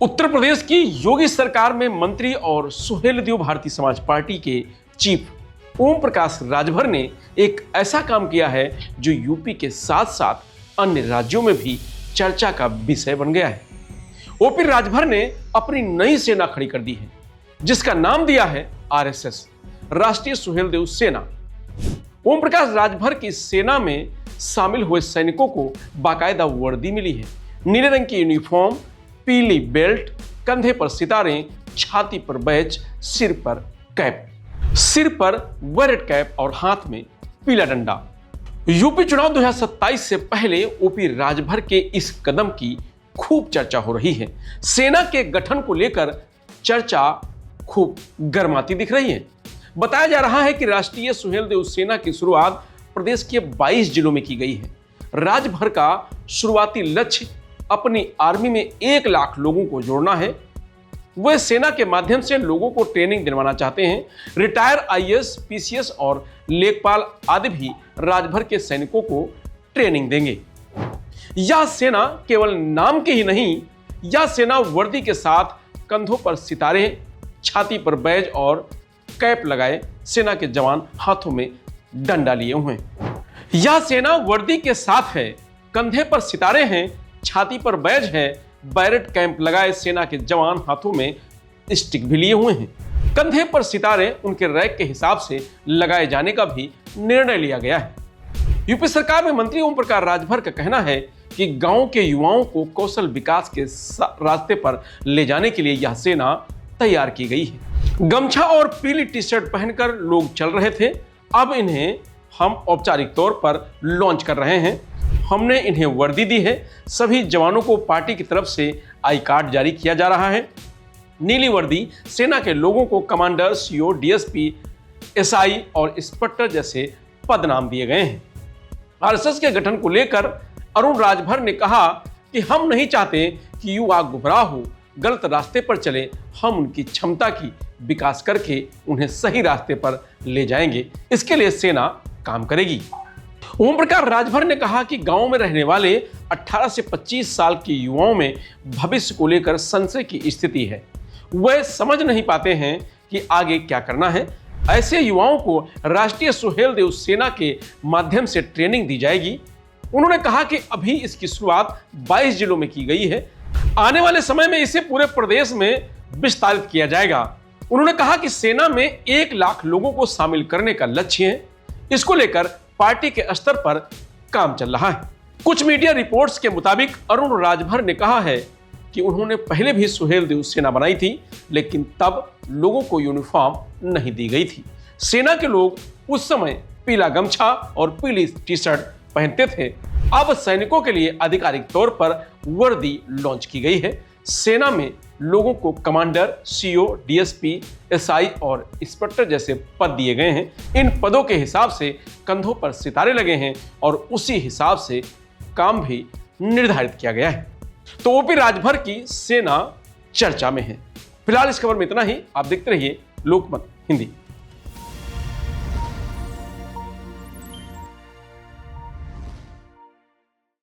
उत्तर प्रदेश की योगी सरकार में मंत्री और सुहेलदेव भारतीय समाज पार्टी के चीफ ओम प्रकाश राजभर ने एक ऐसा काम किया है जो यूपी के साथ साथ अन्य राज्यों में भी चर्चा का विषय बन गया है। ओपी राजभर ने अपनी नई सेना खड़ी कर दी है, जिसका नाम दिया है आरएसएस, राष्ट्रीय सुहेलदेव सेना। ओम प्रकाश राजभर की सेना में शामिल हुए सैनिकों को बाकायदा वर्दी मिली है। नीले रंग की यूनिफॉर्म, पीली बेल्ट, कंधे पर सितारे, छाती पर बैज, सिर पर कैप, सिर पर बैरेट कैप और हाथ में पीला डंडा। यूपी चुनाव 2027 से पहले ओपी राजभर के इस कदम की खूब चर्चा हो रही है। सेना के गठन को लेकर चर्चा खूब गर्माती दिख रही है। बताया जा रहा है कि राष्ट्रीय सुहेलदेव सेना की शुरुआत प्रदेश के 22 जिलों में की गई है। राजभर का शुरुआती लक्ष्य अपनी आर्मी में 1 लाख लोगों को जोड़ना है। वे सेना के माध्यम से लोगों को ट्रेनिंग दिलवाना चाहते हैं। रिटायर आईएएस, पीसीएस और लेखपाल आदि भी राजभर के सैनिकों को ट्रेनिंग देंगे। यह सेना केवल नाम के ही नहीं, यह सेना वर्दी के साथ कंधों पर सितारे, छाती पर बैज और कैप लगाए सेना के जवान हाथों में डंडा लिए हुए हैं। यह सेना वर्दी के साथ है, कंधे पर सितारे हैं, छाती पर बैज है, बैरेट कैंप लगाए सेना के जवान हाथों में स्टिक भी लिए हुए हैं। कंधे पर सितारे उनके रैंक के हिसाब से लगाए जाने का भी निर्णय लिया गया है। यूपी सरकार में मंत्री ओम प्रकाश राजभर का कहना है कि गांव के युवाओं को कौशल विकास के रास्ते पर ले जाने के लिए यह सेना तैयार की गई है। गमछा और पीली टी शर्ट पहनकर लोग चल रहे थे, अब इन्हें हम औपचारिक तौर पर लॉन्च कर रहे हैं। हमने इन्हें वर्दी दी है। सभी जवानों को पार्टी की तरफ से आई कार्ड जारी किया जा रहा है। नीली वर्दी सेना के लोगों को कमांडर, सीओ, डीएसपी, एसआई और इंस्पेक्टर जैसे पद नाम दिए गए हैं। आरएसएस के गठन को लेकर अरुण राजभर ने कहा कि हम नहीं चाहते कि युवा गुमराह हो, गलत रास्ते पर चले। हम उनकी क्षमता की विकास करके उन्हें सही रास्ते पर ले जाएंगे। इसके लिए सेना काम करेगी। ओम प्रकाश राजभर ने कहा कि गांव में रहने वाले 18 से 25 साल के युवाओं में भविष्य को लेकर संशय की स्थिति है। वे समझ नहीं पाते हैं कि आगे क्या करना है। ऐसे युवाओं को राष्ट्रीय सुहेलदेव सेना के माध्यम से ट्रेनिंग दी जाएगी। उन्होंने कहा कि अभी इसकी शुरुआत 22 जिलों में की गई है। आने वाले समय में इसे पूरे प्रदेश में विस्तारित किया जाएगा। उन्होंने कहा कि सेना में 1 लाख लोगों को शामिल करने का लक्ष्य है। इसको लेकर पार्टी के स्तर पर काम चल रहा है। कुछ मीडिया रिपोर्ट्स के मुताबिक अरुण राजभर ने कहा है कि उन्होंने पहले भी सुहेलदेव सेना बनाई थी, लेकिन तब लोगों को यूनिफॉर्म नहीं दी गई थी। सेना के लोग उस समय पीला गमछा और पीली टी शर्ट पहनते थे। अब सैनिकों के लिए आधिकारिक तौर पर वर्दी लॉन्च की गई है। सेना में लोगों को कमांडर, सीओ, डीएसपी, एसआई और इंस्पेक्टर जैसे पद दिए गए हैं। इन पदों के हिसाब से कंधों पर सितारे लगे हैं और उसी हिसाब से काम भी निर्धारित किया गया है। तो ओपी राजभर की सेना चर्चा में है। फिलहाल इस खबर में इतना ही। आप देखते रहिए लोकमत हिंदी।